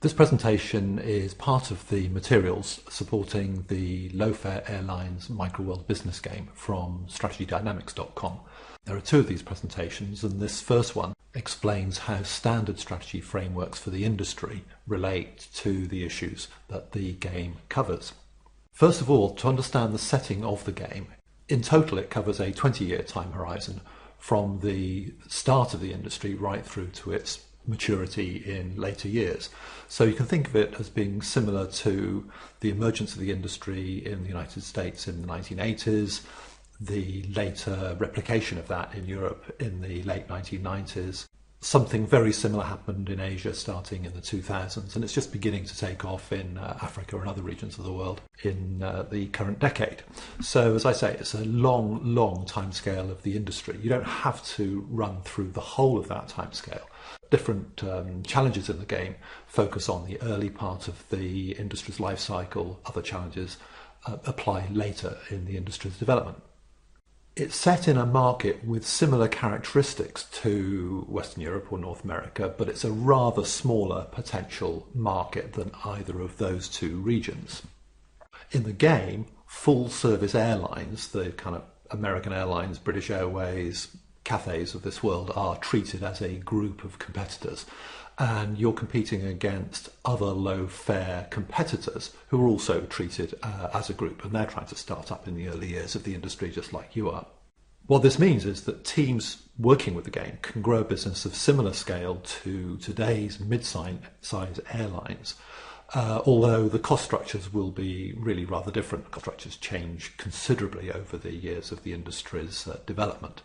This presentation is part of the materials supporting the LoFare Airlines Microworld business game from strategydynamics.com. There are two of these presentations, and this first one explains how standard strategy frameworks for the industry relate to the issues that the game covers. First of all, to understand the setting of the game, in total it covers a 20-year time horizon from the start of the industry right through to its maturity in later years. So you can think of it as being similar to the emergence of the industry in the United States in the 1980s, the later replication of that in Europe in the late 1990s. Something very similar happened in Asia starting in the 2000s, and it's just beginning to take off in Africa and other regions of the world in the current decade. So as I say, it's a long timescale of the industry. You don't have to run through the whole of that timescale. Different challenges in the game focus on the early part of the industry's life cycle. Other challenges apply later in the industry's development. It's set in a market with similar characteristics to Western Europe or North America, but it's a rather smaller potential market than either of those two regions. In the game, full-service airlines, the kind of American Airlines, British Airways, Cathays of this world, are treated as a group of competitors, and you're competing against other low-fare competitors who are also treated as a group, and they're trying to start up in the early years of the industry just like you are. What this means is that teams working with the game can grow a business of similar scale to today's mid-size airlines, although the cost structures will be really rather different. Cost structures change considerably over the years of the industry's development.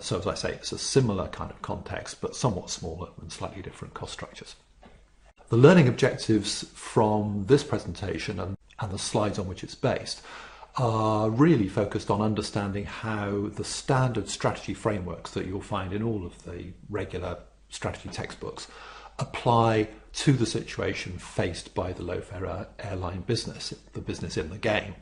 So as I say, it's a similar kind of context, but somewhat smaller and slightly different cost structures. The learning objectives from this presentation and the slides on which it's based are really focused on understanding how the standard strategy frameworks that you'll find in all of the regular strategy textbooks apply to the situation faced by the LoFare airline business, the business in the game.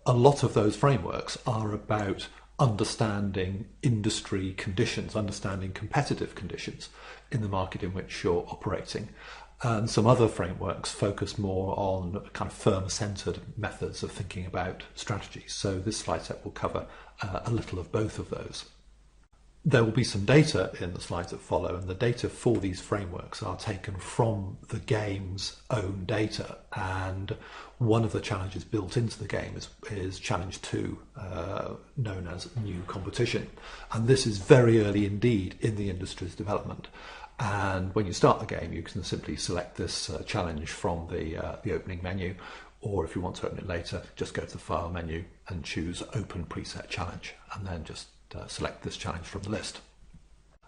A lot of those frameworks are about understanding industry conditions, understanding competitive conditions in the market in which you're operating. And some other frameworks focus more on kind of firm-centered methods of thinking about strategy. So this slide set will cover a little of both of those. There will be some data in the slides that follow, and the data for these frameworks are taken from the game's own data. And one of the challenges built into the game is challenge 2, known as new competition. And this is very early indeed in the industry's development. And when you start the game, you can simply select this challenge from the opening menu, or if you want to open it later, just go to the File menu and choose Open Preset Challenge, and then just select this challenge from the list.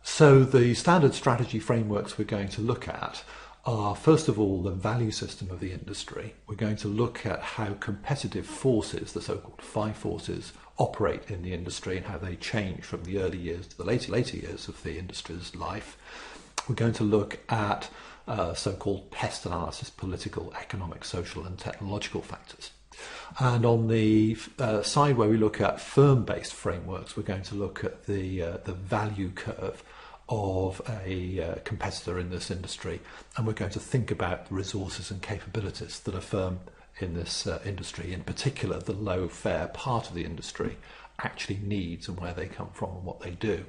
So the standard strategy frameworks we're going to look at are, first of all, the value system of the industry. We're going to look at how competitive forces, the so-called 5 forces, operate in the industry and how they change from the early years to the later years of the industry's life. We're going to look at so-called PEST analysis, political, economic, social and technological factors. And on the side where we look at firm-based frameworks, we're going to look at the value curve of a competitor in this industry, and we're going to think about the resources and capabilities that a firm in this industry, in particular the low-fare part of the industry, actually needs and where they come from and what they do.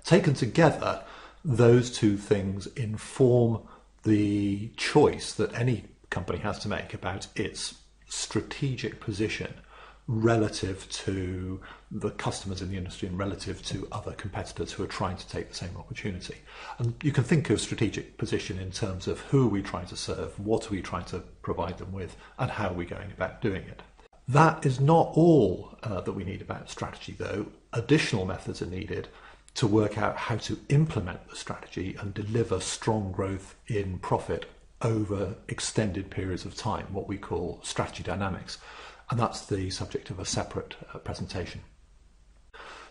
Taken together, those two things inform the choice that any company has to make about its strategic position relative to the customers in the industry and relative to other competitors who are trying to take the same opportunity. And you can think of strategic position in terms of who are we trying to serve, what are we trying to provide them with, and how are we going about doing it. That is not all that we need about strategy, though. Additional methods are needed to work out how to implement the strategy and deliver strong growth in profit over extended periods of time, what we call strategy dynamics. And that's the subject of a separate presentation.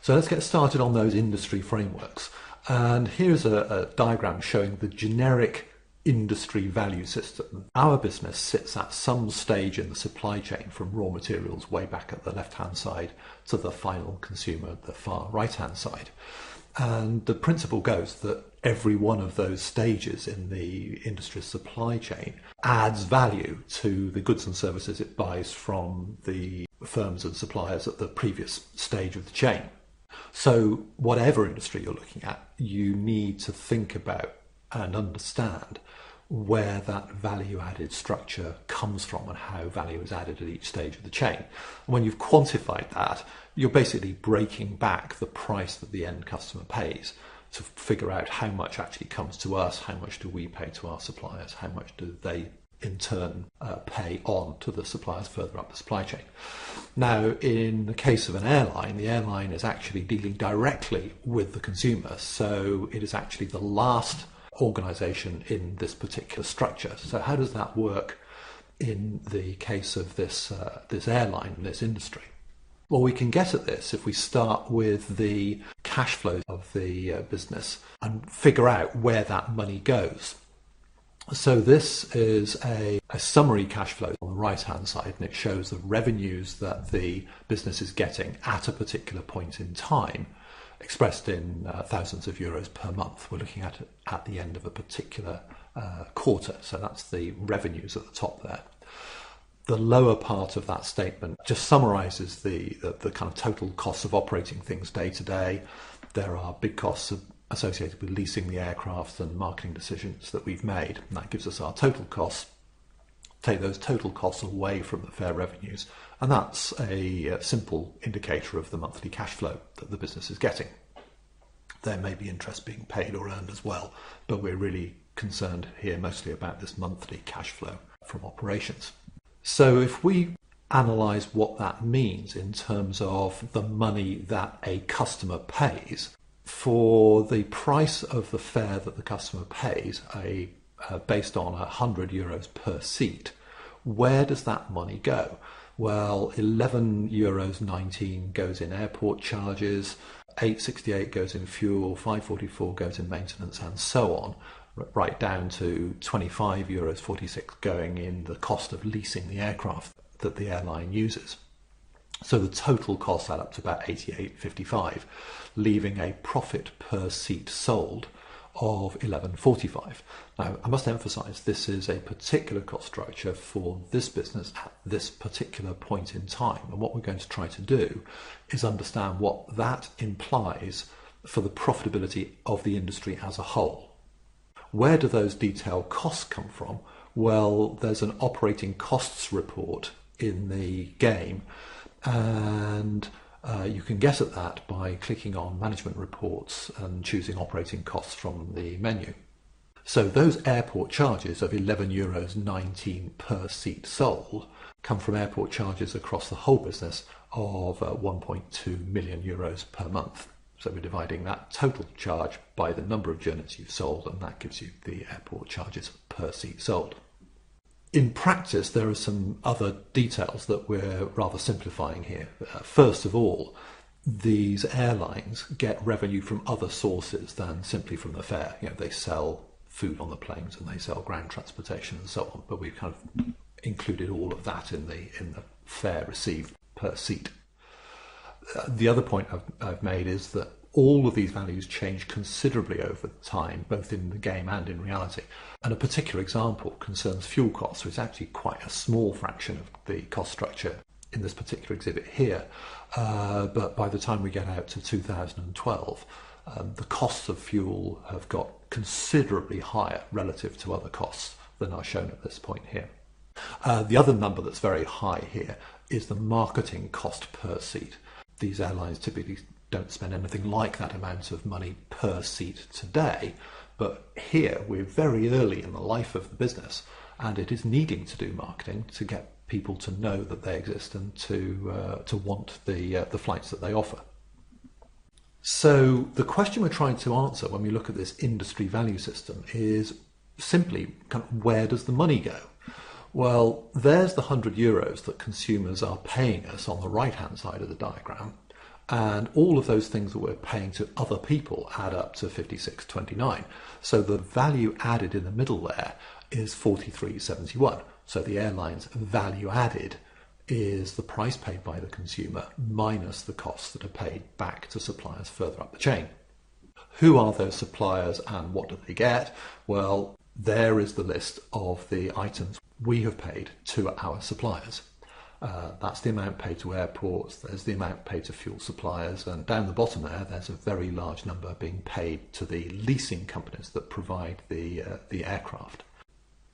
So let's get started on those industry frameworks. And here's a diagram showing the generic industry value system. Our business sits at some stage in the supply chain from raw materials way back at the left-hand side to the final consumer at the far right-hand side. And the principle goes that every one of those stages in the industry's supply chain adds value to the goods and services it buys from the firms and suppliers at the previous stage of the chain. So whatever industry you're looking at, you need to think about and understand where that value-added structure comes from and how value is added at each stage of the chain. And when you've quantified that, you're basically breaking back the price that the end customer pays to figure out how much actually comes to us, how much do we pay to our suppliers, how much do they in turn pay on to the suppliers further up the supply chain. Now, in the case of an airline, the airline is actually dealing directly with the consumer, so it is actually the last organisation in this particular structure. So how does that work in the case of this airline, this industry? Well, we can get at this if we start with the cash flow of the business and figure out where that money goes. So this is a summary cash flow on the right-hand side, and it shows the revenues that the business is getting at a particular point in time, expressed in thousands of euros per month. We're looking at it at the end of a particular quarter, so that's the revenues at the top there. The lower part of that statement just summarises the kind of total costs of operating things day to day. There are big costs associated with leasing the aircraft and marketing decisions that we've made, and that gives us our total costs. Take those total costs away from the fair revenues, and that's a simple indicator of the monthly cash flow that the business is getting. There may be interest being paid or earned as well, but we're really concerned here mostly about this monthly cash flow from operations. So if we analyse what that means in terms of the money that a customer pays, for the price of the fare that the customer pays, based on €100 per seat, where does that money go? Well, €11.19 goes in airport charges, €8.68 goes in fuel, €5.44 goes in maintenance, and so on, right down to €25.46 going in the cost of leasing the aircraft that the airline uses. So the total costs add up to about €88.55, leaving a profit per seat sold of €11.45. Now, I must emphasise this is a particular cost structure for this business at this particular point in time. And what we're going to try to do is understand what that implies for the profitability of the industry as a whole. Where do those detailed costs come from? Well, there's an operating costs report in the game, and you can get at that by clicking on management reports and choosing operating costs from the menu. So those airport charges of €11.19 per seat sold come from airport charges across the whole business of €1.2 million per month. So we're dividing that total charge by the number of journeys you've sold, and that gives you the airport charges per seat sold. In practice, there are some other details that we're rather simplifying here. First of all, these airlines get revenue from other sources than simply from the fare. They sell food on the planes and they sell ground transportation and so on, but we've kind of included all of that in the fare received per seat. The other point I've made is that all of these values change considerably over time, both in the game and in reality. And a particular example concerns fuel costs, which is actually quite a small fraction of the cost structure in this particular exhibit here. But by the time we get out to 2012, the costs of fuel have got considerably higher relative to other costs than are shown at this point here. The other number that's very high here is the marketing cost per seat. These airlines typically don't spend anything like that amount of money per seat today, but here we're very early in the life of the business, and it is needing to do marketing to get people to know that they exist and to want the flights that they offer. So the question we're trying to answer when we look at this industry value system is simply where does the money go? Well, there's the €100 that consumers are paying us on the right-hand side of the diagram, and all of those things that we're paying to other people add up to $56.29. So the value added in the middle there is $43.71. So the airline's value added is the price paid by the consumer minus the costs that are paid back to suppliers further up the chain. Who are those suppliers and what do they get? Well, there is the list of the items we have paid to our suppliers. That's the amount paid to airports, there's the amount paid to fuel suppliers, and down the bottom there's a very large number being paid to the leasing companies that provide the aircraft.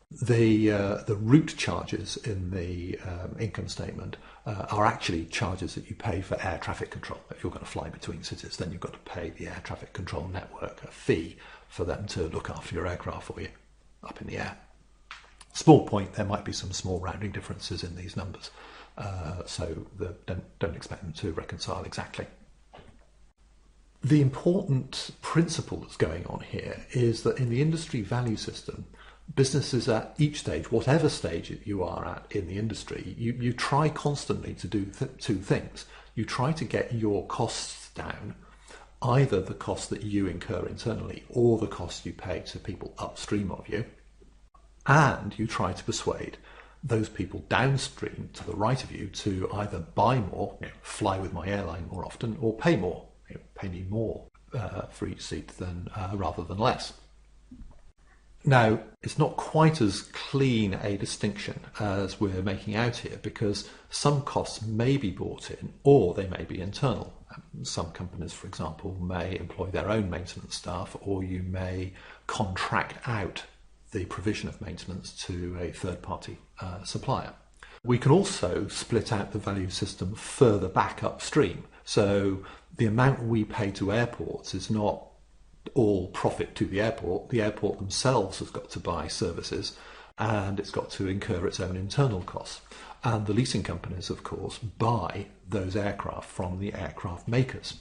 The route charges in the income statement are actually charges that you pay for air traffic control. If you're going to fly between cities, then you've got to pay the air traffic control network a fee for them to look after your aircraft for you up in the air. Small point, there might be some small rounding differences in these numbers, so don't expect them to reconcile exactly. The important principle that's going on here is that in the industry value system, businesses at each stage, whatever stage you are at in the industry, you try constantly to do two things. You try to get your costs down, either the cost that you incur internally or the cost you pay to people upstream of you, and you try to persuade those people downstream to the right of you to either buy more, fly with my airline more often, or pay more, pay me more for each seat than rather than less. Now, it's not quite as clean a distinction as we're making out here, because some costs may be bought in or they may be internal. Some companies, for example, may employ their own maintenance staff, or you may contract out the provision of maintenance to a third-party supplier. We can also split out the value system further back upstream. So the amount we pay to airports is not all profit to the airport. The airport themselves has got to buy services and it's got to incur its own internal costs. And the leasing companies, of course, buy those aircraft from the aircraft makers.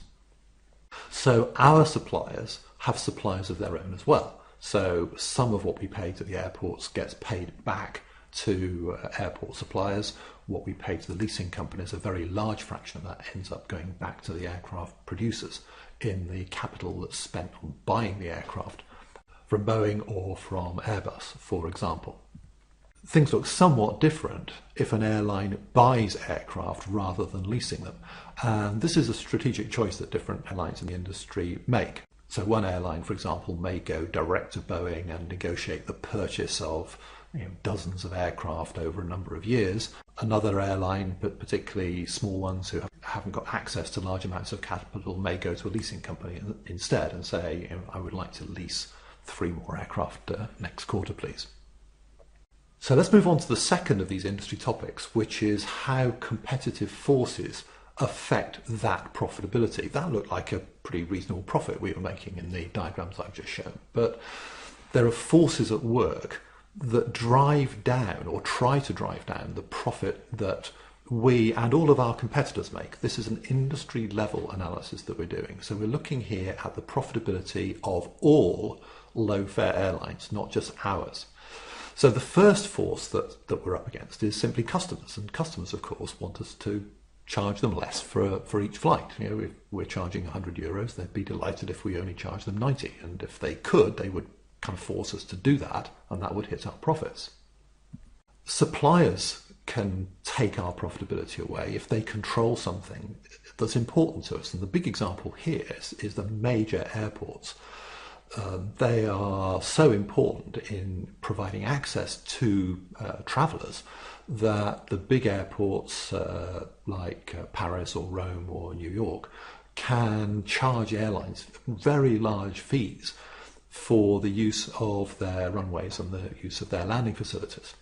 So our suppliers have suppliers of their own as well. So some of what we pay to the airports gets paid back to airport suppliers. What we pay to the leasing companies, a very large fraction of that ends up going back to the aircraft producers in the capital that's spent on buying the aircraft from Boeing or from Airbus, for example. Things look somewhat different if an airline buys aircraft rather than leasing them. And this is a strategic choice that different airlines in the industry make. So one airline, for example, may go direct to Boeing and negotiate the purchase of dozens of aircraft over a number of years. Another airline, but particularly small ones who haven't got access to large amounts of capital, may go to a leasing company instead and say, I would like to lease 3 more aircraft next quarter, please. So let's move on to the second of these industry topics, which is how competitive forces affect that profitability. That looked like a pretty reasonable profit we were making in the diagrams I've just shown, but there are forces at work that drive down or try to drive down the profit that we and all of our competitors make. This is an industry level analysis that we're doing. So we're looking here at the profitability of all low-fare airlines, not just ours. So the first force that we're up against is simply customers, and customers, of course, want us to charge them less for each flight. If we're charging €100, they'd be delighted if we only charge them 90, and if they could, they would kind of force us to do that, and that would hit our profits. Suppliers can take our profitability away if they control something that's important to us, and the big example here is the major airports. They are so important in providing access to travellers that the big airports like Paris or Rome or New York can charge airlines very large fees for the use of their runways and the use of their landing facilities.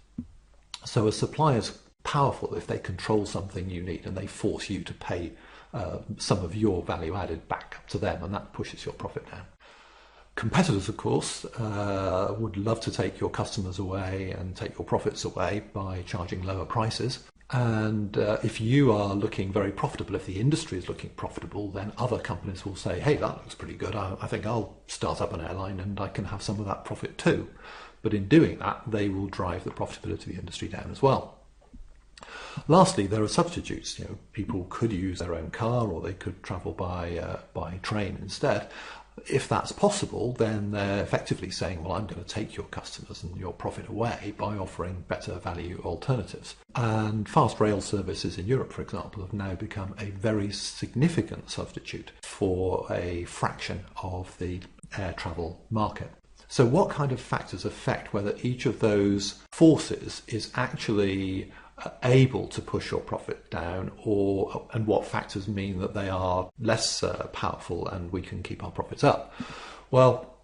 So a supplier's powerful if they control something you need and they force you to pay some of your value added back up to them, and that pushes your profit down. Competitors, of course, would love to take your customers away and take your profits away by charging lower prices. And if you are looking very profitable, if the industry is looking profitable, then other companies will say, hey, that looks pretty good. I think I'll start up an airline and I can have some of that profit too. But in doing that, they will drive the profitability of the industry down as well. Lastly, there are substitutes. People could use their own car or they could travel by train instead. If that's possible, then they're effectively saying, well, I'm going to take your customers and your profit away by offering better value alternatives. And fast rail services in Europe, for example, have now become a very significant substitute for a fraction of the air travel market. So what kind of factors affect whether each of those forces is actually able to push your profit down, and what factors mean that they are less powerful and we can keep our profits up? Well,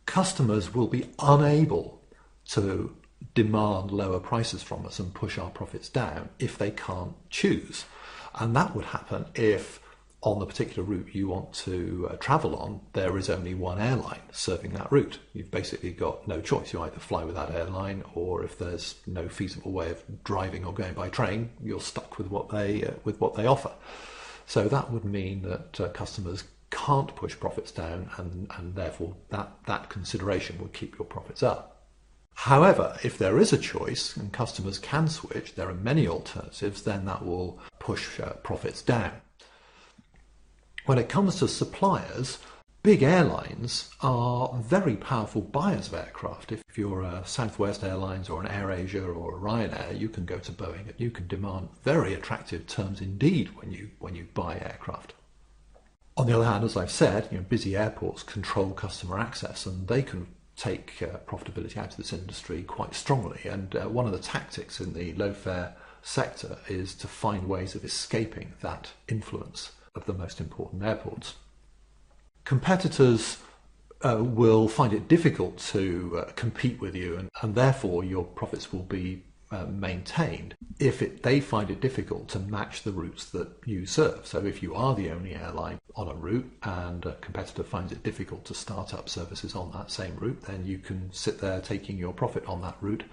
customers will be unable to demand lower prices from us and push our profits down if they can't choose. And that would happen if on the particular route you want to travel on, there is only one airline serving that route. You've basically got no choice. You either fly with that airline, or if there's no feasible way of driving or going by train, you're stuck with what they offer. So that would mean that customers can't push profits down, and therefore that consideration would keep your profits up. However, if there is a choice and customers can switch, there are many alternatives, then that will push profits down. When it comes to suppliers, big airlines are very powerful buyers of aircraft. If you're a Southwest Airlines or an AirAsia or a Ryanair, you can go to Boeing and you can demand very attractive terms indeed when you buy aircraft. On the other hand, as I've said, busy airports control customer access, and they can take profitability out of this industry quite strongly. And one of the tactics in the low-fare sector is to find ways of escaping that influence of the most important airports. Competitors will find it difficult to compete with you, and therefore your profits will be maintained if they find it difficult to match the routes that you serve. So if you are the only airline on a route and a competitor finds it difficult to start up services on that same route, then you can sit there taking your profit on that route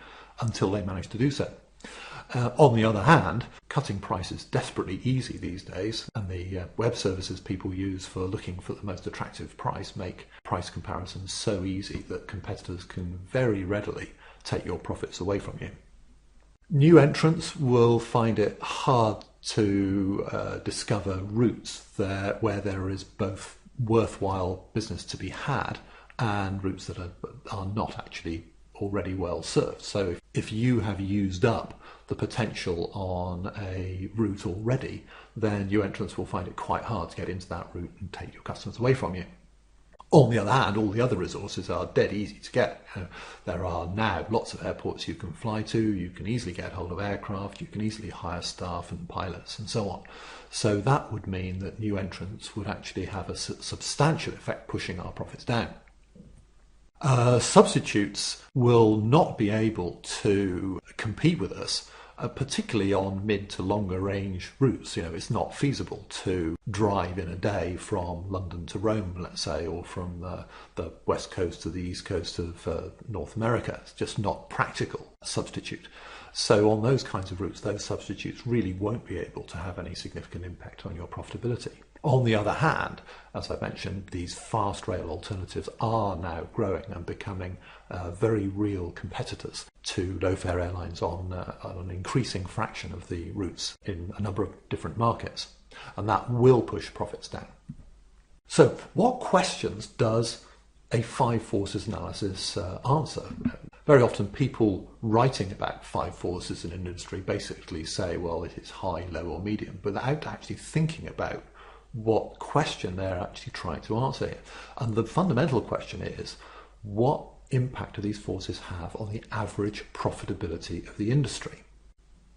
until they manage to do so. On the other hand, cutting price is desperately easy these days, and the web services people use for looking for the most attractive price make price comparisons so easy that competitors can very readily take your profits away from you. New entrants will find it hard to discover routes where there is both worthwhile business to be had and routes that are not actually already well served. So if you have used up the potential on a route already, then new entrants will find it quite hard to get into that route and take your customers away from you. On the other hand, all the other resources are dead easy to get. There are now lots of airports you can fly to, you can easily get hold of aircraft, you can easily hire staff and pilots and so on. So that would mean that new entrants would actually have a substantial effect pushing our profits down. Substitutes will not be able to compete with us, particularly on mid to longer range routes. It's not feasible to drive in a day from London to Rome, let's say, or from the west coast to the east coast of North America. It's just not practical substitute. So on those kinds of routes, those substitutes really won't be able to have any significant impact on your profitability. On the other hand, as I mentioned, these fast rail alternatives are now growing and becoming very real competitors to low-fare airlines on an increasing fraction of the routes in a number of different markets. And that will push profits down. So what questions does a five forces analysis answer? Very often people writing about five forces in an industry basically say, well, it is high, low or medium, without actually thinking about what question they're actually trying to answer here. And the fundamental question is, what impact do these forces have on the average profitability of the industry?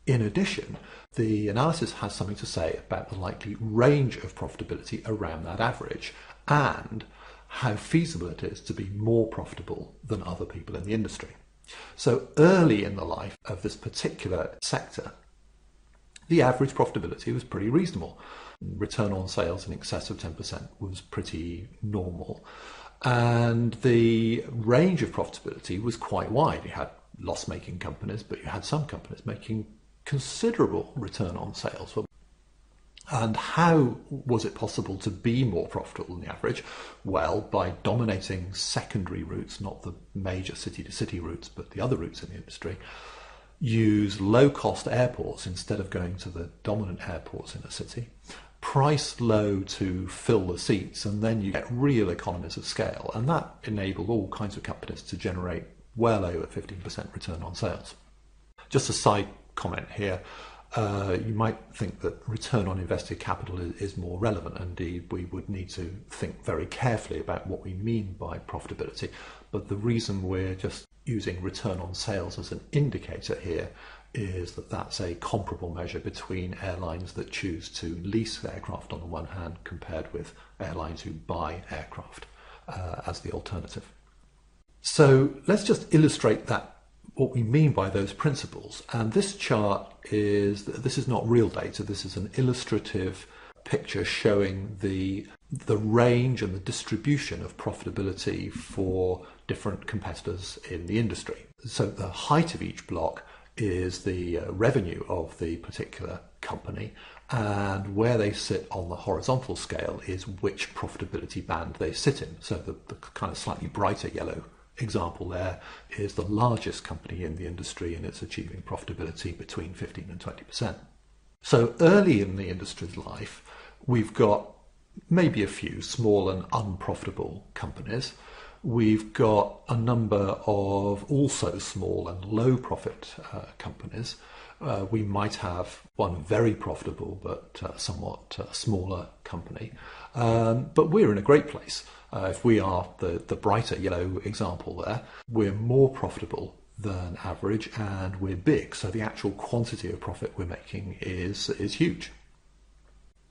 In addition, the analysis has something to say about the likely range of profitability around that average and how feasible it is to be more profitable than other people in the industry. So early in the life of this particular sector, the average profitability was pretty reasonable. Return on sales in excess of 10% was pretty normal. And the range of profitability was quite wide. You had loss-making companies, but you had some companies making considerable return on sales. And how was it possible to be more profitable than the average? Well, by dominating secondary routes, not the major city-to-city routes, but the other routes in the industry. Use low-cost airports instead of going to the dominant airports in a city. price low to fill the seats, and then you get real economies of scale. And that enabled all kinds of companies to generate well over 15% return on sales. Just a side comment here. You might think that return on invested capital is more relevant. Indeed, we would need to think very carefully about what we mean by profitability. But the reason we're just using return on sales as an indicator here is that that's a comparable measure between airlines that choose to lease aircraft on the one hand compared with airlines who buy aircraft as the alternative. So let's just illustrate that, what we mean by those principles. And this chart this is not real data. This is an illustrative picture showing the range and the distribution of profitability for different competitors in the industry. So the height of each block is the revenue of the particular company, and where they sit on the horizontal scale is which profitability band they sit in. So the kind of slightly brighter yellow example there is the largest company in the industry, and it's achieving profitability between 15 and 20%. So early in the industry's life, we've got maybe a few small and unprofitable companies. We've got a number of also small and low profit companies. We might have one very profitable but somewhat smaller company. But we're in a great place. If we are the brighter yellow example there, we're more profitable than average and we're big. So the actual quantity of profit we're making is huge.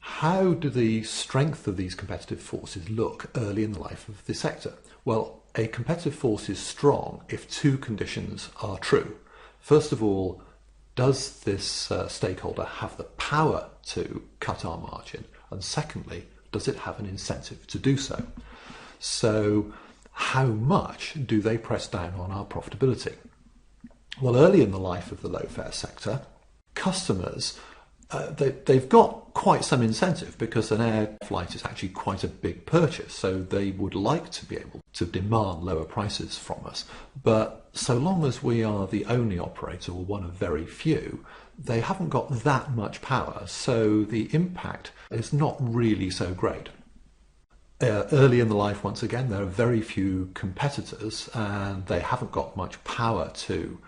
How do the strength of these competitive forces look early in the life of the sector? Well, a competitive force is strong if two conditions are true. First of all, does this stakeholder have the power to cut our margin? And secondly, does it have an incentive to do so? So how much do they press down on our profitability? Well, early in the life of the low-fare sector, customers, they've got quite some incentive because an air flight is actually quite a big purchase. So they would like to be able to demand lower prices from us. But so long as we are the only operator or one of very few, they haven't got that much power. So the impact is not really so great. Early in the life, once again, there are very few competitors and they haven't got much power to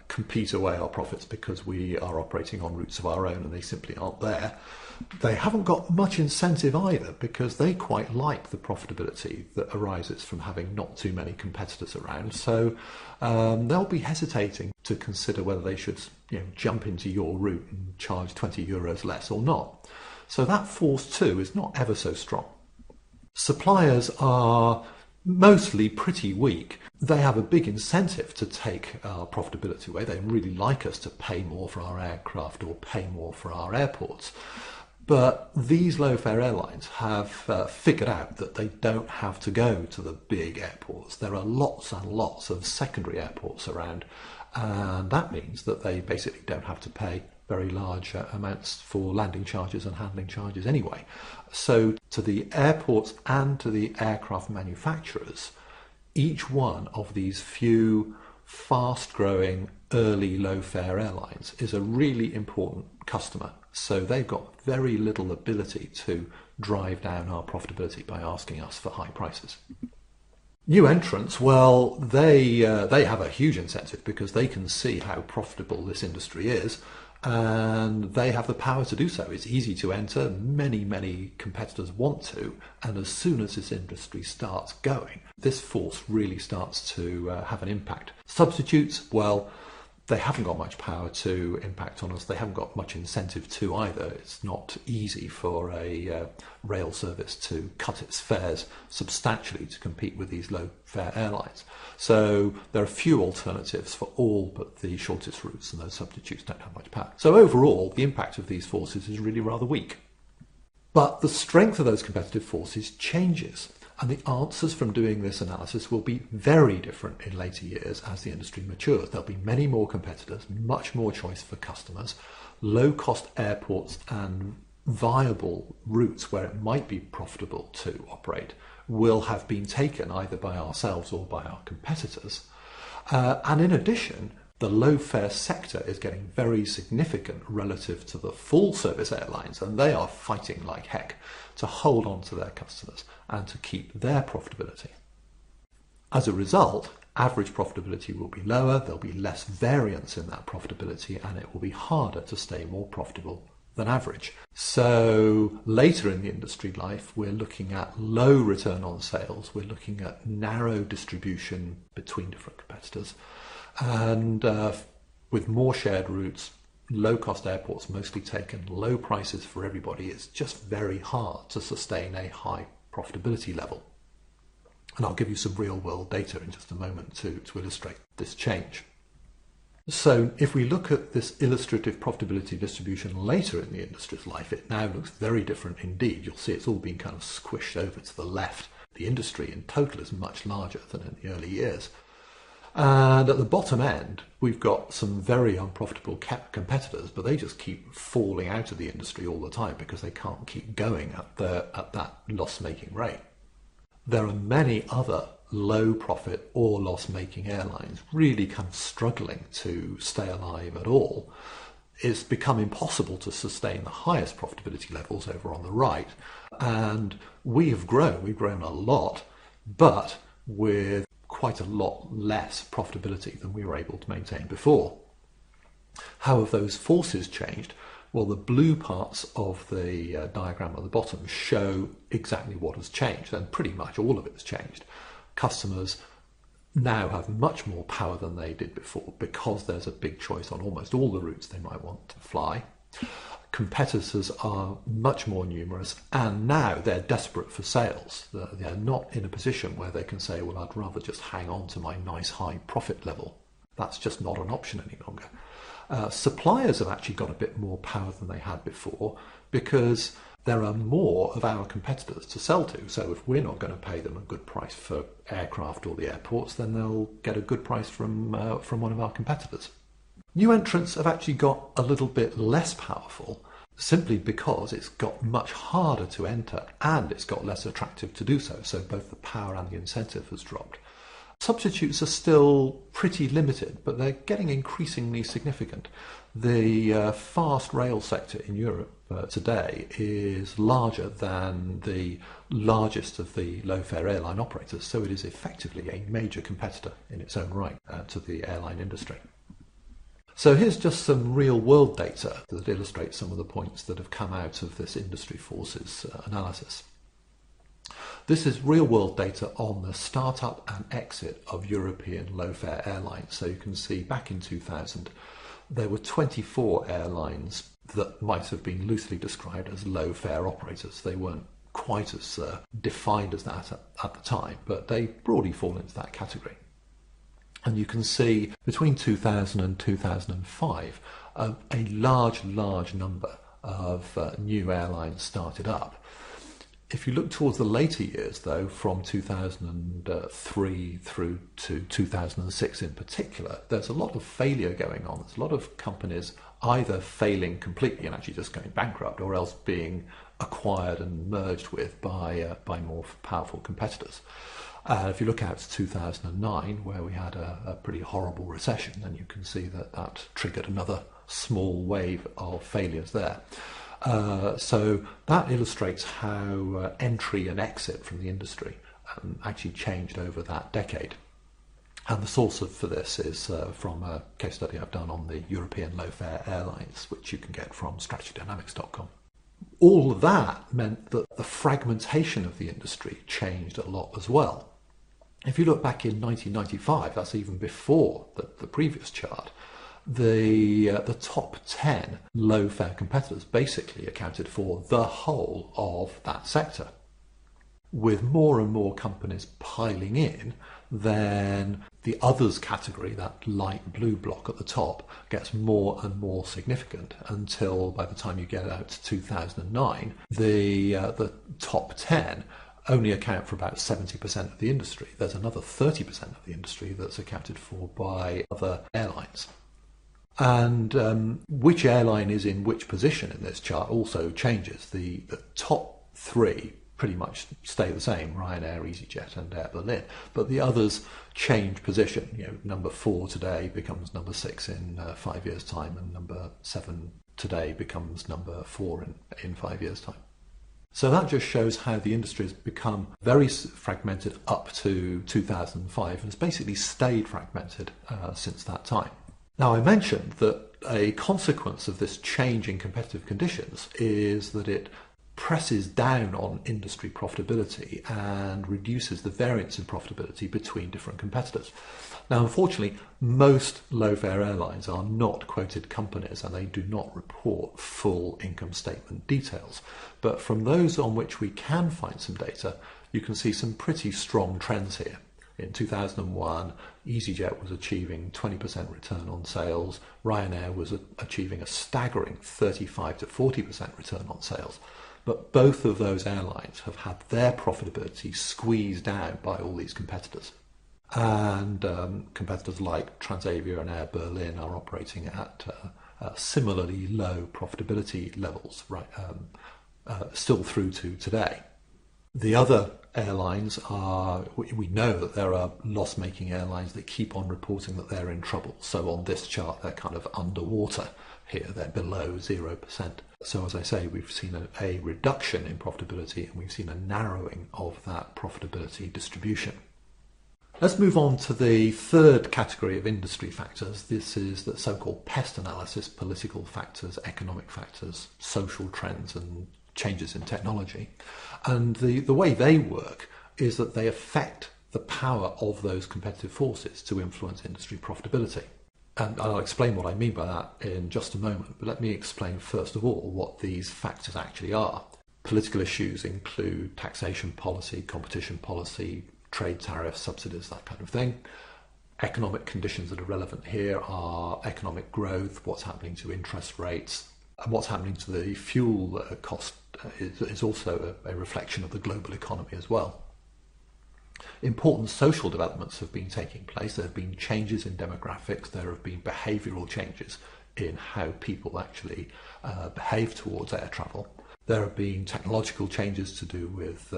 compete away our profits because we are operating on routes of our own and they simply aren't there. They haven't got much incentive either because they quite like the profitability that arises from having not too many competitors around. So they'll be hesitating to consider whether they should jump into your route and charge 20 euros less or not. So that force too is not ever so strong. Suppliers are mostly pretty weak. They have a big incentive to take our profitability away. They really like us to pay more for our aircraft or pay more for our airports. But these low-fare airlines have figured out that they don't have to go to the big airports. There are lots and lots of secondary airports around, and that means that they basically don't have to pay very large amounts for landing charges and handling charges anyway. So to the airports and to the aircraft manufacturers, each one of these few fast-growing early low-fare airlines is a really important customer. So they've got very little ability to drive down our profitability by asking us for high prices. New entrants, well, they have a huge incentive because they can see how profitable this industry is, and they have the power to do so. It's easy to enter. Many competitors want to, and as soon as this industry starts going, this force really starts to have an impact. Substitutes, well, they haven't got much power to impact on us. They haven't got much incentive to either. It's not easy for a rail service to cut its fares substantially to compete with these low-fare airlines. So there are few alternatives for all but the shortest routes, and those substitutes don't have much power. So overall, the impact of these forces is really rather weak. But the strength of those competitive forces changes. And the answers from doing this analysis will be very different in later years as the industry matures. There'll be many more competitors, much more choice for customers, low-cost airports and viable routes where it might be profitable to operate will have been taken either by ourselves or by our competitors. And in addition, The low-fare sector is getting very significant relative to the full-service airlines, and they are fighting like heck to hold on to their customers and to keep their profitability. As a result, average profitability will be lower, there'll be less variance in that profitability, and it will be harder to stay more profitable than average. So later in the industry life, we're looking at low return on sales, we're looking at narrow distribution between different competitors, and with more shared routes, low-cost airports mostly taken, low prices for everybody, it's just very hard to sustain a high profitability level. And I'll give you some real-world data in just a moment to illustrate this change. So if we look at this illustrative profitability distribution later in the industry's life, it now looks very different indeed. You'll see it's all been kind of squished over to the left. The industry in total is much larger than in the early years. And at the bottom end, we've got some very unprofitable competitors, but they just keep falling out of the industry all the time because they can't keep going at that loss-making rate. There are many other low-profit or loss-making airlines really kind of struggling to stay alive at all. It's become impossible to sustain the highest profitability levels over on the right. And we've grown a lot, but with quite a lot less profitability than we were able to maintain before. How have those forces changed? Well, the blue parts of the diagram at the bottom show exactly what has changed, and pretty much all of it has changed. Customers now have much more power than they did before because there's a big choice on almost all the routes they might want to fly. Competitors are much more numerous, and now they're desperate for sales. They're not in a position where they can say, well, I'd rather just hang on to my nice high profit level. That's just not an option any longer. Suppliers have actually got a bit more power than they had before because there are more of our competitors to sell to. So if we're not going to pay them a good price for aircraft or the airports, then they'll get a good price from one of our competitors. New entrants have actually got a little bit less powerful simply because it's got much harder to enter and it's got less attractive to do so. So both the power and the incentive has dropped. Substitutes are still pretty limited, but they're getting increasingly significant. The fast rail sector in Europe today is larger than the largest of the low-fare airline operators, so it is effectively a major competitor in its own right to the airline industry. So here's just some real-world data that illustrates some of the points that have come out of this industry forces analysis. This is real-world data on the startup and exit of European low-fare airlines. So you can see back in 2000, there were 24 airlines that might have been loosely described as low-fare operators. They weren't quite as defined as that at the time, but they broadly fall into that category. And you can see between 2000 and 2005, a large number of new airlines started up. If you look towards the later years, though, from 2003 through to 2006 in particular, there's a lot of failure going on. There's a lot of companies either failing completely and actually just going bankrupt, or else being acquired and merged with by more powerful competitors. If you look out to 2009, where we had a pretty horrible recession, then you can see that triggered another small wave of failures there. So that illustrates how entry and exit from the industry actually changed over that decade. And the source for this is from a case study I've done on the European low-fare airlines, which you can get from strategydynamics.com. All of that meant that the fragmentation of the industry changed a lot as well. If you look back in 1995, that's even before the previous chart, the top 10 low-fare competitors basically accounted for the whole of that sector. With more and more companies piling in, then the others category, that light blue block at the top, gets more and more significant until by the time you get out to 2009, the top 10 only account for about 70% of the industry. There's another 30% of the industry that's accounted for by other airlines. And which airline is in which position in this chart also changes. The top three pretty much stay the same, Ryanair, EasyJet and Air Berlin, but the others change position. Number 4 today becomes number 6 in 5 years' time, and number 7 today becomes number 4 in 5 years' time. So that just shows how the industry has become very fragmented up to 2005 and has basically stayed fragmented since that time. Now, I mentioned that a consequence of this change in competitive conditions is that it presses down on industry profitability and reduces the variance in profitability between different competitors. Now, unfortunately, most low-fare airlines are not quoted companies and they do not report full income statement details. But from those on which we can find some data, you can see some pretty strong trends here. In 2001, EasyJet was achieving 20% return on sales. Ryanair was achieving a staggering 35 to 40% return on sales. But both of those airlines have had their profitability squeezed down by all these competitors. And competitors like Transavia and Air Berlin are operating at similarly low profitability levels, still through to today. The other airlines we know that there are loss-making airlines that keep on reporting that they're in trouble. So on this chart, they're kind of underwater here, they're below 0%. So as I say, we've seen a reduction in profitability and we've seen a narrowing of that profitability distribution. Let's move on to the third category of industry factors. This is the so-called PEST analysis: political factors, economic factors, social trends and changes in technology. And the way they work is that they affect the power of those competitive forces to influence industry profitability. And I'll explain what I mean by that in just a moment, but let me explain first of all what these factors actually are. Political issues include taxation policy, competition policy, trade tariffs, subsidies, that kind of thing. Economic conditions that are relevant here are economic growth, what's happening to interest rates, and what's happening to the fuel cost is also a reflection of the global economy as well. Important social developments have been taking place. There have been changes in demographics. There have been behavioural changes in how people actually behave towards air travel. There have been technological changes to do with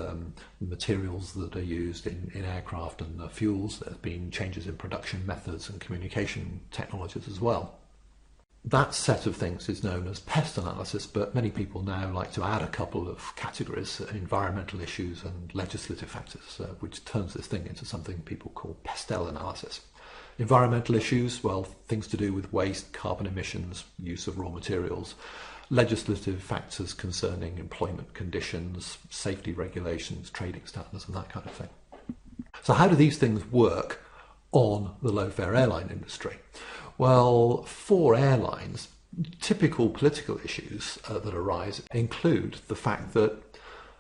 materials that are used in aircraft and fuels. There have been changes in production methods and communication technologies as well. That set of things is known as PEST analysis, but many people now like to add a couple of categories: environmental issues and legislative factors, which turns this thing into something people call PESTEL analysis. Environmental issues, well, things to do with waste, carbon emissions, use of raw materials. Legislative factors concerning employment conditions, safety regulations, trading standards and that kind of thing. So how do these things work on the low-fare airline industry? Well, for airlines, typical political issues that arise include the fact that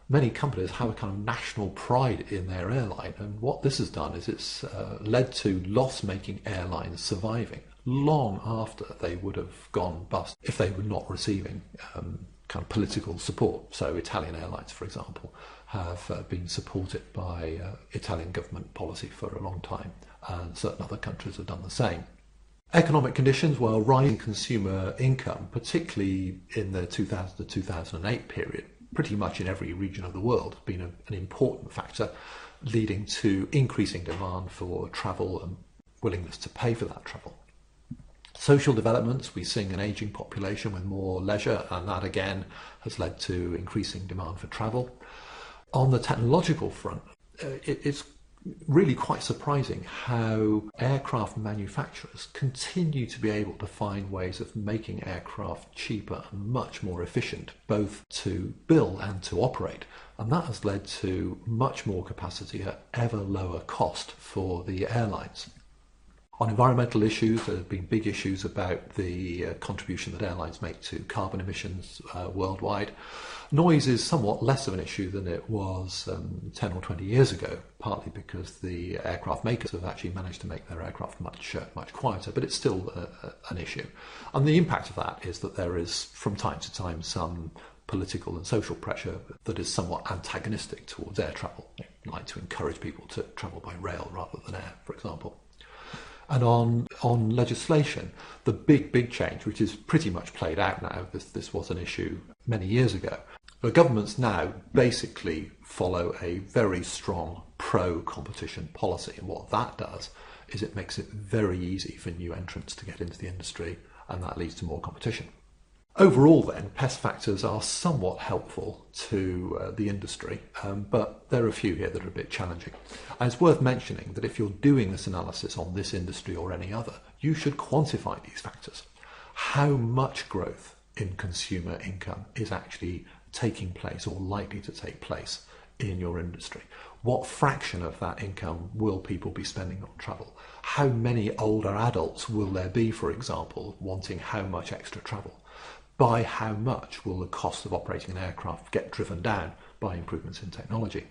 many companies have a kind of national pride in their airline, and what this has done is it's led to loss-making airlines surviving long after they would have gone bust if they were not receiving kind of political support. So Italian airlines, for example, have been supported by Italian government policy for a long time, and certain other countries have done the same. Economic conditions, well, rising consumer income, particularly in the 2000 to 2008 period, pretty much in every region of the world, have been an important factor, leading to increasing demand for travel and willingness to pay for that travel. Social developments, we're seeing an ageing population with more leisure, and that again has led to increasing demand for travel. On the technological front, it's really quite surprising how aircraft manufacturers continue to be able to find ways of making aircraft cheaper and much more efficient, both to build and to operate. And that has led to much more capacity at ever lower cost for the airlines. On environmental issues, there have been big issues about the contribution that airlines make to carbon emissions worldwide. Noise is somewhat less of an issue than it was 10 or 20 years ago, partly because the aircraft makers have actually managed to make their aircraft much quieter, but it's still an issue. And the impact of that is that there is, from time to time, some political and social pressure that is somewhat antagonistic towards air travel, like to encourage people to travel by rail rather than air, for example. And on legislation, the big change, which is pretty much played out now, this was an issue many years ago, The governments now basically follow a very strong pro-competition policy, and what that does is it makes it very easy for new entrants to get into the industry, and that leads to more competition. Overall then, PEST factors are somewhat helpful to the industry, but there are a few here that are a bit challenging. And it's worth mentioning that if you're doing this analysis on this industry or any other, you should quantify these factors. How much growth in consumer income is actually taking place or likely to take place in your industry? What fraction of that income will people be spending on travel? How many older adults will there be, for example, wanting how much extra travel? By how much will the cost of operating an aircraft get driven down by improvements in technology?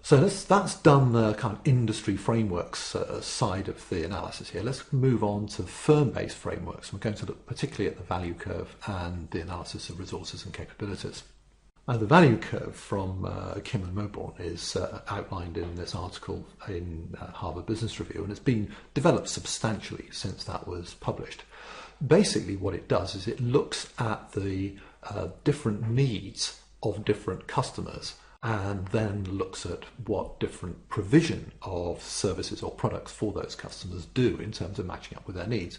So that's done the kind of industry frameworks side of the analysis here. Let's move on to firm-based frameworks. We're going to look particularly at the value curve and the analysis of resources and capabilities. Now, the value curve from Kim and Moborn is outlined in this article in Harvard Business Review, and it's been developed substantially since that was published. Basically, what it does is it looks at the different needs of different customers and then looks at what different provision of services or products for those customers do in terms of matching up with their needs.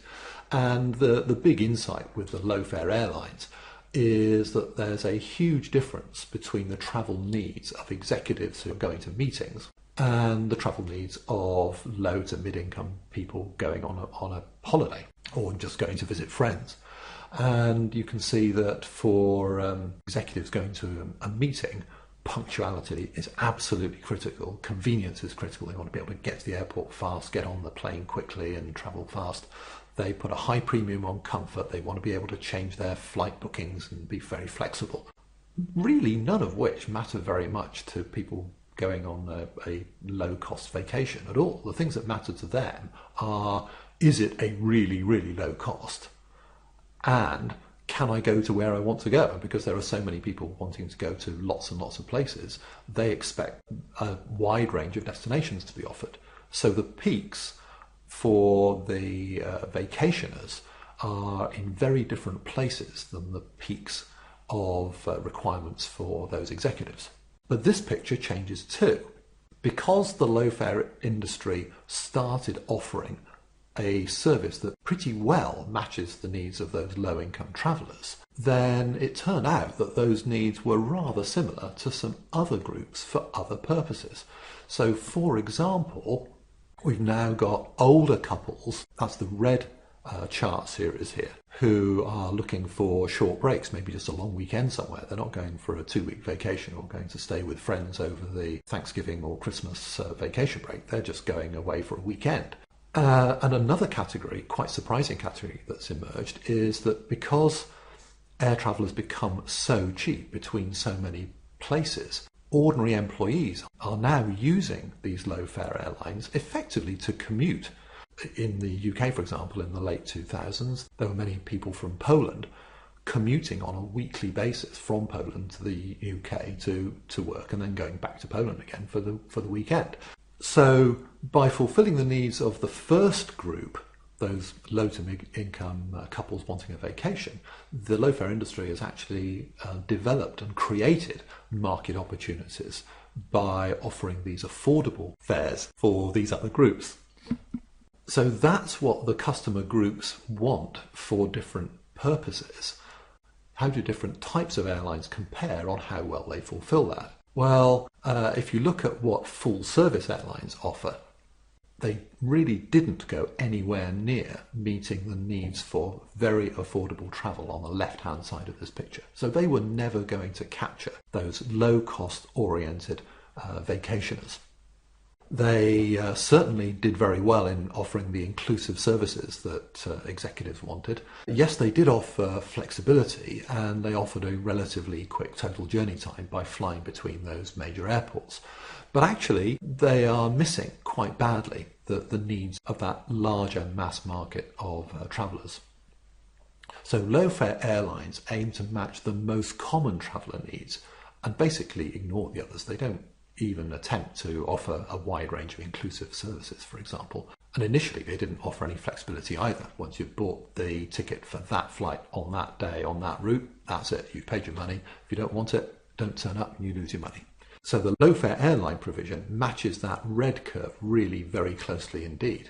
And the big insight with the LoFare Airlines is that there's a huge difference between the travel needs of executives who are going to meetings and the travel needs of low to mid-income people going on a holiday or just going to visit friends. And you can see that for executives going to a meeting, punctuality is absolutely critical. Convenience is critical. They want to be able to get to the airport fast, get on the plane quickly and travel fast. They put a high premium on comfort. They want to be able to change their flight bookings and be very flexible. Really none of which matter very much to people going on a low-cost vacation at all. The things that matter to them are, is it a really, really low cost? And can I go to where I want to go? Because there are so many people wanting to go to lots and lots of places, they expect a wide range of destinations to be offered. So the peaks for the vacationers are in very different places than the peaks of requirements for those executives. But this picture changes too. Because the low-fare industry started offering a service that pretty well matches the needs of those low-income travellers, then it turned out that those needs were rather similar to some other groups for other purposes. So, for example, we've now got older couples, that's the red chart series here, who are looking for short breaks, maybe just a long weekend somewhere. They're not going for a 2-week vacation or going to stay with friends over the Thanksgiving or Christmas vacation break. They're just going away for a weekend. And another category, quite surprising category that's emerged, is that because air travel has become so cheap between so many places, ordinary employees are now using these low-fare airlines effectively to commute. In the UK, for example, in the late 2000s, there were many people from Poland commuting on a weekly basis from Poland to the UK to work and then going back to Poland again for the weekend. So by fulfilling the needs of the first group, those low to mid-income couples wanting a vacation, the low-fare industry has actually developed and created market opportunities by offering these affordable fares for these other groups. So that's what the customer groups want for different purposes. How do different types of airlines compare on how well they fulfill that? Well, if you look at what full-service airlines offer, they really didn't go anywhere near meeting the needs for very affordable travel on the left-hand side of this picture. So they were never going to capture those low-cost oriented vacationers. They certainly did very well in offering the inclusive services that executives wanted. Yes, they did offer flexibility, and they offered a relatively quick total journey time by flying between those major airports. But actually, they are missing quite badly the needs of that larger mass market of travellers. So low-fare airlines aim to match the most common traveller needs and basically ignore the others. They don't even attempt to offer a wide range of inclusive services, for example. And initially they didn't offer any flexibility either. Once you've bought the ticket for that flight on that day, on that route, that's it. You've paid your money. If you don't want it, don't turn up and you lose your money. So the LoFare Airline provision matches that red curve really very closely indeed.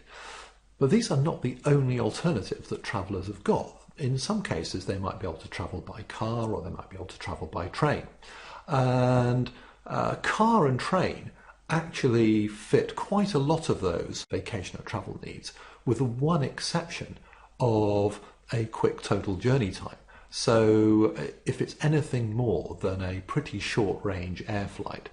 But these are not the only alternatives that travellers have got. In some cases, they might be able to travel by car, or they might be able to travel by train. And car and train actually fit quite a lot of those vacationer travel needs, with the one exception of a quick total journey time. So if it's anything more than a pretty short range air flight,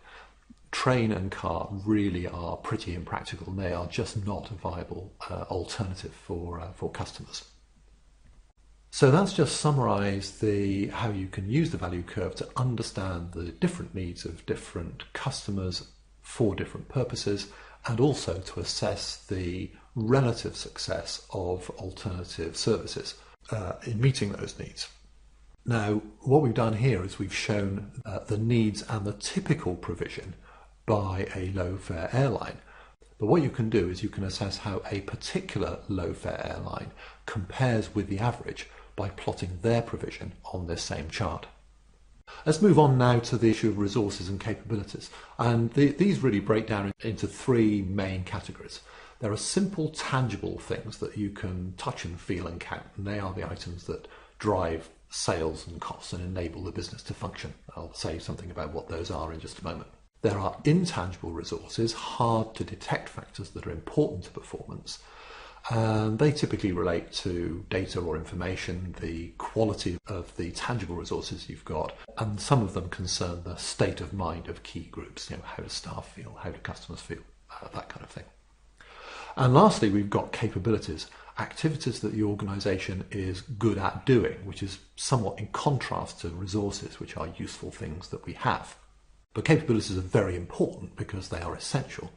train and car really are pretty impractical, and they are just not a viable alternative for customers. So that's just summarised how you can use the value curve to understand the different needs of different customers for different purposes, and also to assess the relative success of alternative services in meeting those needs. Now, what we've done here is we've shown the needs and the typical provision by a low-fare airline. But what you can do is you can assess how a particular low-fare airline compares with the average by plotting their provision on this same chart. Let's move on now to the issue of resources and capabilities. And these really break down into three main categories. There are simple, tangible things that you can touch and feel and count, and they are the items that drive sales and costs and enable the business to function. I'll say something about what those are in just a moment. There are intangible resources, hard to detect factors that are important to performance, and they typically relate to data or information, the quality of the tangible resources you've got, and some of them concern the state of mind of key groups. How do staff feel, how do customers feel, that kind of thing. And lastly, we've got capabilities, activities that the organisation is good at doing, which is somewhat in contrast to resources, which are useful things that we have. But capabilities are very important because they are essential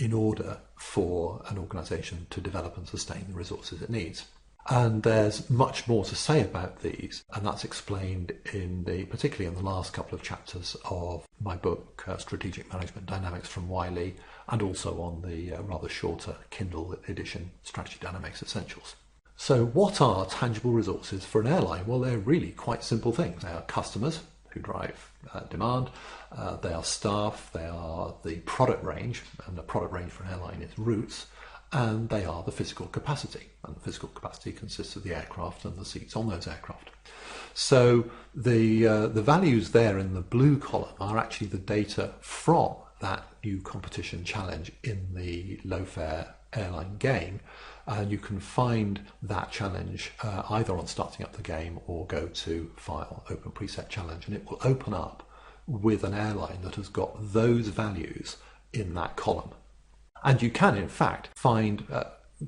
in order for an organisation to develop and sustain the resources it needs. And there's much more to say about these, and that's explained particularly in the last couple of chapters of my book, Strategic Management Dynamics from Wiley, and also on the rather shorter Kindle edition, Strategy Dynamics Essentials. So what are tangible resources for an airline? Well, they're really quite simple things. They are customers who drive demand, they are staff, they are the product range, and the product range for an airline is routes, and they are the physical capacity, and the physical capacity consists of the aircraft and the seats on those aircraft. So the values there in the blue column are actually the data from that new competition challenge in the low-fare airline game, and you can find that challenge either on starting up the game or go to File, Open Preset Challenge, and it will open up with an airline that has got those values in that column. And you can, in fact, find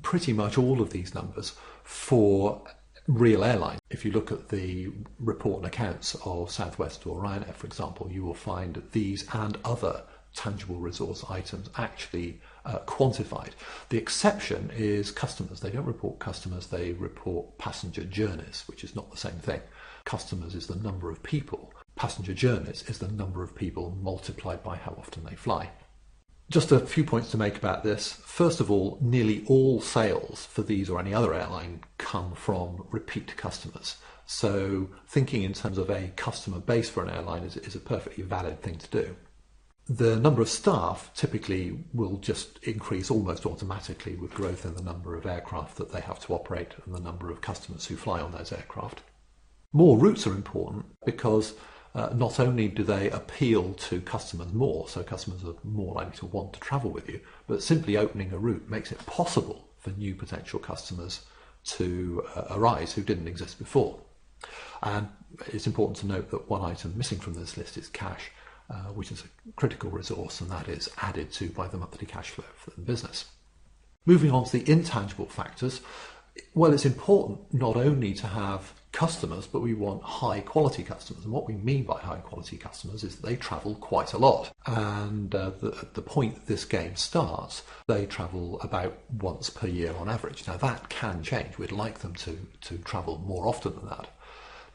pretty much all of these numbers for real airlines. If you look at the report and accounts of Southwest or Ryanair, for example, you will find these and other tangible resource items actually quantified. The exception is customers. They don't report customers, they report passenger journeys, which is not the same thing. Customers is the number of people. Passenger journeys is the number of people multiplied by how often they fly. Just a few points to make about this. First of all, nearly all sales for these or any other airline come from repeat customers. So thinking in terms of a customer base for an airline is a perfectly valid thing to do. The number of staff typically will just increase almost automatically with growth in the number of aircraft that they have to operate and the number of customers who fly on those aircraft. More routes are important because not only do they appeal to customers more, so customers are more likely to want to travel with you, but simply opening a route makes it possible for new potential customers to arise who didn't exist before. And it's important to note that one item missing from this list is cash, which is a critical resource, and that is added to by the monthly cash flow for the business. Moving on to the intangible factors, well, it's important not only to have customers, but we want high quality customers. And what we mean by high quality customers is that they travel quite a lot. And at the point that this game starts, they travel about once per year on average. Now that can change. We'd like them to travel more often than that.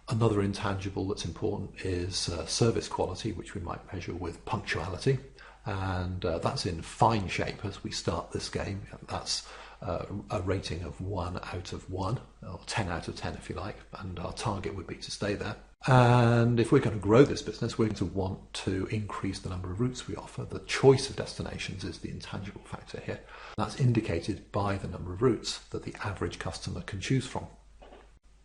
Another intangible that's important is service quality, which we might measure with punctuality. And that's in fine shape as we start this game. That's a rating of 1 out of 1, or 10 out of 10 if you like, and our target would be to stay there. And if we're going to grow this business, we're going to want to increase the number of routes we offer. The choice of destinations is the intangible factor here. That's indicated by the number of routes that the average customer can choose from.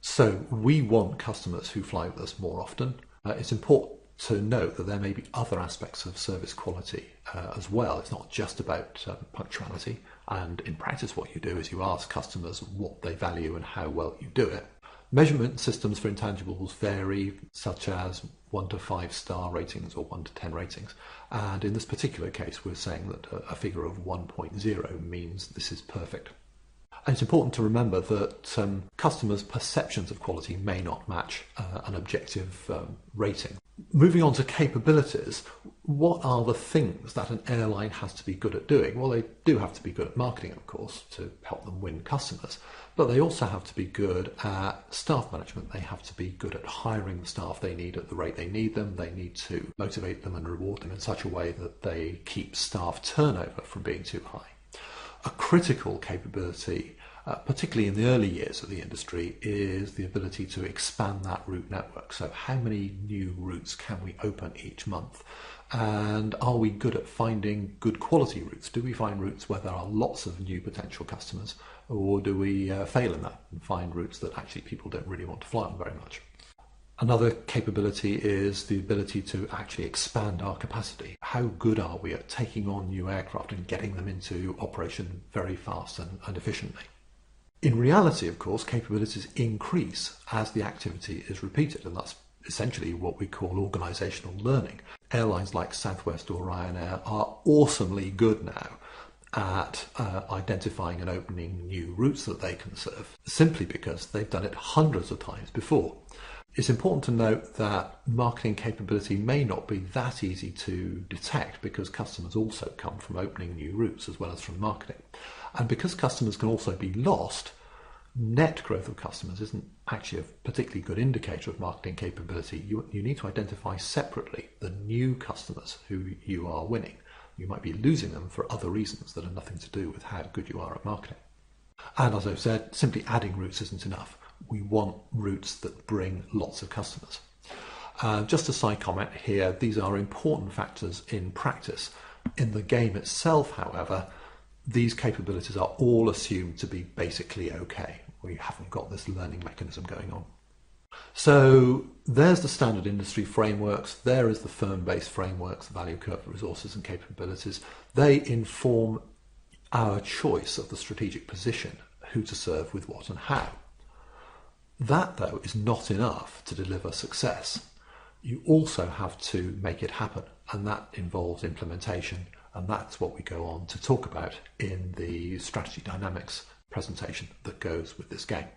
So we want customers who fly with us more often. It's important to note that there may be other aspects of service quality as well. It's not just about punctuality. And in practice, what you do is you ask customers what they value and how well you do it. Measurement systems for intangibles vary, such as 1 to 5 star ratings or 1 to 10 ratings. And in this particular case, we're saying that a figure of 1.0 means this is perfect. And it's important to remember that customers' perceptions of quality may not match an objective rating. Moving on to capabilities, what are the things that an airline has to be good at doing? Well, they do have to be good at marketing, of course, to help them win customers, but they also have to be good at staff management. They have to be good at hiring the staff they need at the rate they need them. They need to motivate them and reward them in such a way that they keep staff turnover from being too high. A critical capability, particularly in the early years of the industry, is the ability to expand that route network. So how many new routes can we open each month? And are we good at finding good quality routes? Do we find routes where there are lots of new potential customers, or do we fail in that and find routes that actually people don't really want to fly on very much? Another capability is the ability to actually expand our capacity. How good are we at taking on new aircraft and getting them into operation very fast and efficiently? In reality, of course, capabilities increase as the activity is repeated, and that's essentially what we call organisational learning. Airlines like Southwest or Ryanair are awesomely good now at identifying and opening new routes that they can serve, simply because they've done it hundreds of times before. It's important to note that marketing capability may not be that easy to detect because customers also come from opening new routes as well as from marketing. And because customers can also be lost, net growth of customers isn't actually a particularly good indicator of marketing capability. You need to identify separately the new customers who you are winning. You might be losing them for other reasons that are nothing to do with how good you are at marketing. And as I've said, simply adding routes isn't enough. We want routes that bring lots of customers. Just a side comment here, these are important factors in practice. In the game itself, however, these capabilities are all assumed to be basically okay. We haven't got this learning mechanism going on. So there's the standard industry frameworks, there is the firm-based frameworks, the value curve, resources and capabilities. They inform our choice of the strategic position, who to serve with what and how. That, though, is not enough to deliver success. You also have to make it happen, and that involves implementation, and that's what we go on to talk about in the strategy dynamics presentation that goes with this game.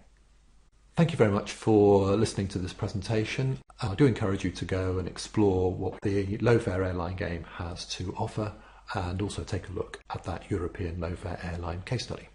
Thank you very much for listening to this presentation. I do encourage you to go and explore what the LoFare Airline game has to offer, and also take a look at that European LoFare Airline case study.